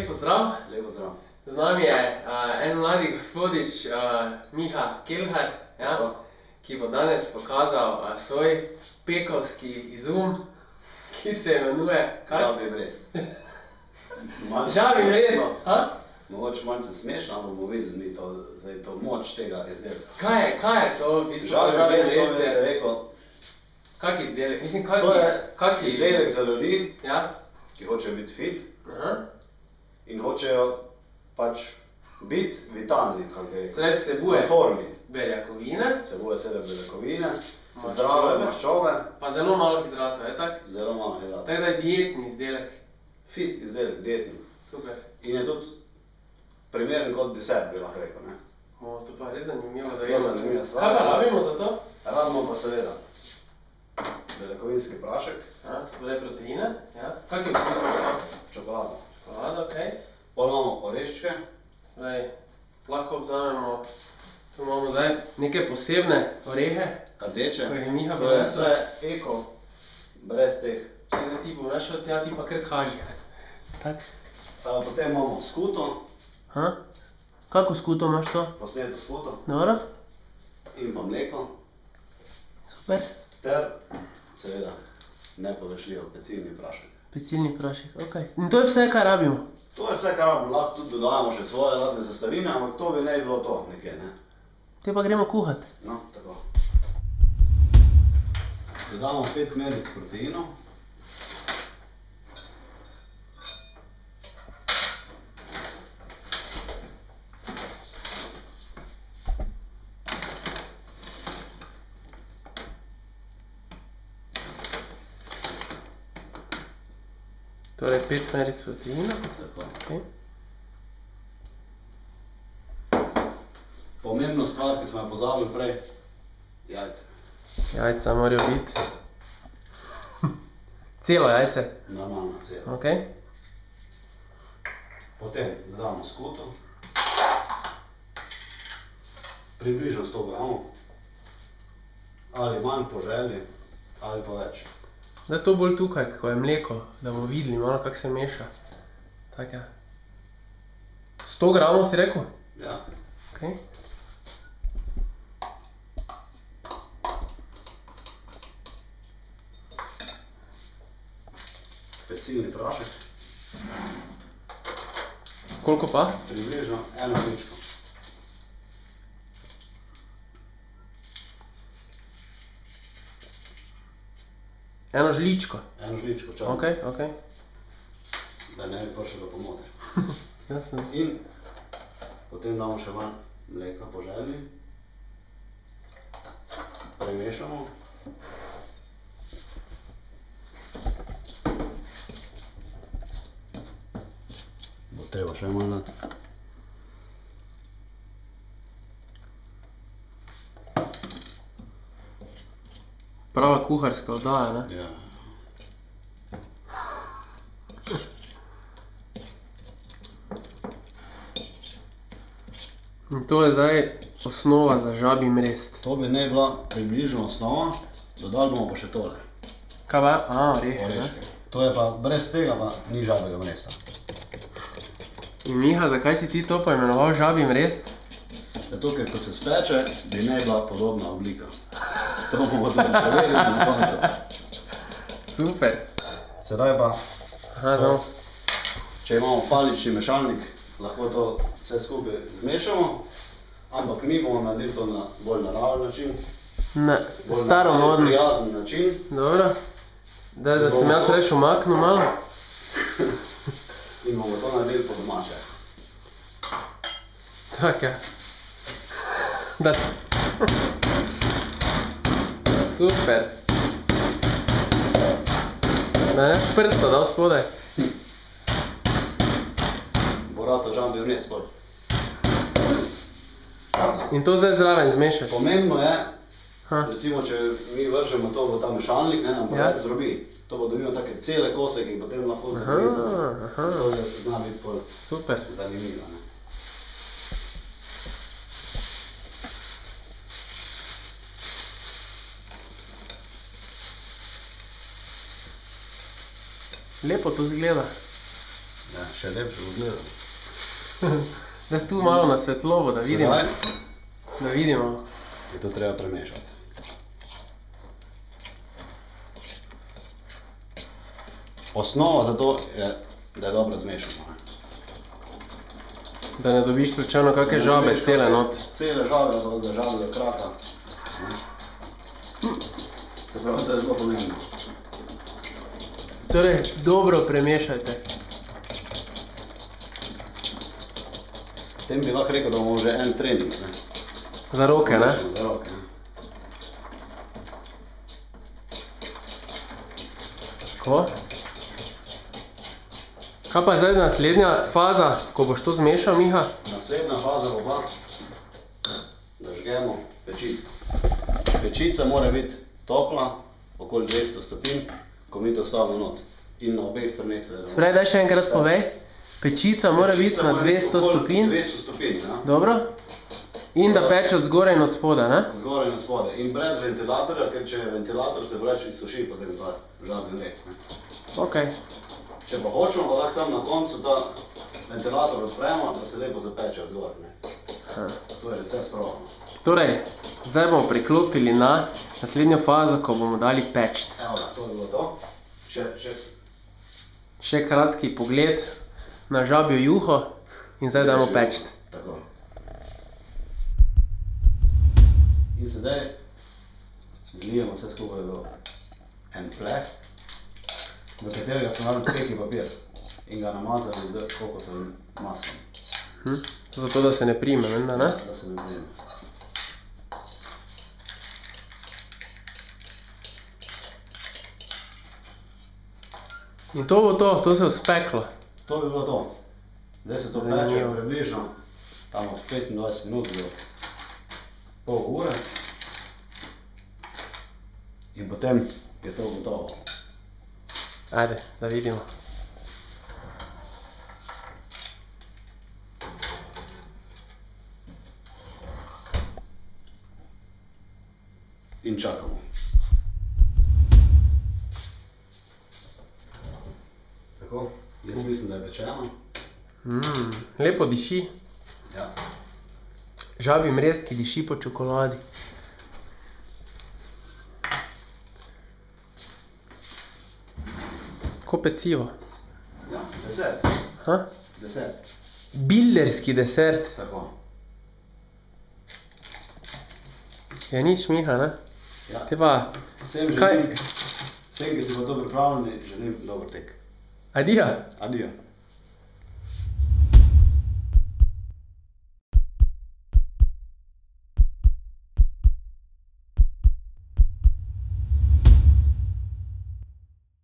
Lepo zdrav. Lepo zdrav. Z nami je en mladi gospodič, Miha Kelhar, ki bo danes pokazal svoj pekovski izum, ki se imenuje... Žabi brest. Žabi brest? Mogoče malce smešno, ampak bomo videli, da je to moč tega izdelka. Kaj je to v bistvu? Žabi brest, to je rekel... Kak izdelek? Mislim, to je izdelek za ljudi, ki hočejo biti fit in hočejo pač biti vitalni, kako je rekel. Vsebuje v formi. beljakovine. Vsebuje seveda beljakovine, zdrave maščobe. Pa zelo malo hidratov, je tak? Zelo malo hidratov. Tako da je dietni izdelek. Fit izdelek, dietni. Super. In je tudi primeren kot desert, bi lahko rekel, ne? To pa res zanimivo, da Zelo zanimiva stvar. Kaj pa rabimo za to? Rabimo pa seveda beljakovinski prašek. Torej proteine, Kak je okus praška? Čokolada. Čokolada, okej. Pol imamo oreščke. Lahko vzamemo, tu imamo zdaj neke posebne orehe. Rdeče. Ko jih je Miha To je prinesel. vse eko, brez teh. Če zdaj ti bom šel tja, ti pa kar kaži. Potem imamo skuto. Kako skuto imaš to? Posneto skuto. Dobro. In pa mleko. Super. Ter seveda nepovršljiv pecilni prašek. Pecilni prašek, okej. In to je vse, kar rabimo? To je vse, kar rabimo. Lahko tudi dodajamo še svoje razne sestavine, ampak to bi ne bilo to nekje, ne? Te pa gremo kuhat. No, tako. Dodamo 5 ml proteinov. Torej 5 ml proteina. Tako. Pomembna stvar, ki smo jo pozabili prej, jajce. Jajca morajo biti. Celo jajce? Normalno celo. Okej. Potem dodamo skuto. Približno 100 gramov. Ali manj po želji, ali pa več. Zdaj to bolj tukaj, ko je mleko, da bomo videli malo, kako se meša. Tak je. 100 gramov si rekel? Ja. Okej. Pecilni prašek. Koliko pa? Približno 1 žličko. Eno žličko? 1 žličko črno. Okej. Da ne bi prišlo do pomote. Jasno. In potem damo še malo mleka po želji. Premešamo. Bo treba še malo dati. Prava kuharska oddaja, ne? Ja. In to je zdaj osnova za žabi mrest. To bi ne bila približno osnova, dodali bomo pa še tole. Kaj pa? Orehe, ne? Oreške. To je pa, brez tega pa ni žabega mresta. In Miha, zakaj si ti to poimenoval žabi mrest? Zato, ker ko se speče, bi ne bila podobna oblika. To bomo tudi preverili na koncu. Super. Sedaj pa, Če če imamo palični mešalnik, lahko to vse skupaj zmešamo, ampak mi bomo naredili to na bolj naraven način. Ne, Bolj staromodno. prijazen način. Dobro. Daj, da sem jaz reš umaknil malo. In bomo to naredili po domače. Tak je. Da. Super. Da ne boš prsto dal spodaj. Bo rato žabi vmes bolj. In to zdaj zraven zmešaš. Pomembno je, recimo, če mi vržemo to v ta mešalnik, nam pa več zrobi. To bo dobimo take cele kose, ki jih potem lahko zagrizamo. To zna biti bolj zanimivo. Lepo to izgleda. Ja, še lepše bo gledal. Zdaj tu malo na svetlovo, da vidimo. Da vidimo. Je to treba premešati. Osnova za to je, da je dobro zmešano. Da ne dobiš slučajno kakšne žabe cele not. Cele žabe, ali da žabe do kraka. Se pravi, to je zelo pomembno. Torej, dobro premešajte. Tem bi lahko rekel, da bomo že en trening. Za roke, ne? Za roke, ne. Tako. Kaj pa je zdaj naslednja faza, ko boš to zmešal, Miha? Naslednja faza bo pa, da žgemo pečico. Pečica mora biti topla, okoli 200 stopinj, ko mi to vstavimo not. In na obeh straneh seveda. Sprej, daj še enkrat povej. Pečica mora biti na 200 stopinj. 200 stopinj, ja. Dobro. In da peče od zgoraj in od spoda, ne? Od zgoraj in od spoda. In brez ventilatorja, ker če je ventilator, se vreč izsuši potem ta žaben res. Ok. Če pa hočemo, pa lahko samo na koncu ta ventilator odpremo, da se lepo zapeče od zgoraj, ne. To je že vse spravno. Torej, zdaj bomo priklopili na naslednjo fazo, ko bomo dali peč. Evo ga, to je bilo to. Še kratki pogled na žabjo juho in zdaj damo peč. Tako. In sedaj zlijemo vse skupaj v en pleh, v katerega smo dali peki papir in ga namazali z kokosovim maslom. Zato, da se ne prime, ne? Da se ne prime. In to bo to se bo speklo. To bi bilo to. Zdaj se to peče približno tam od 25 minut do pol ure. In potem je to gotovo. Ajde, da vidimo. In čakamo. Tako, jaz mislim, da je pečeno. Lepo diši. Ja. Žabji mrez, ki diši po čokoladi. Ko pecivo. Ja, desert. Ha? Desert. Bilderski desert. Tako. Ja, nič, Miha, ne? Ja. Te pa... Vsem, ki si bo to pripravljeni, želim dober tek. Adijo. Adijo.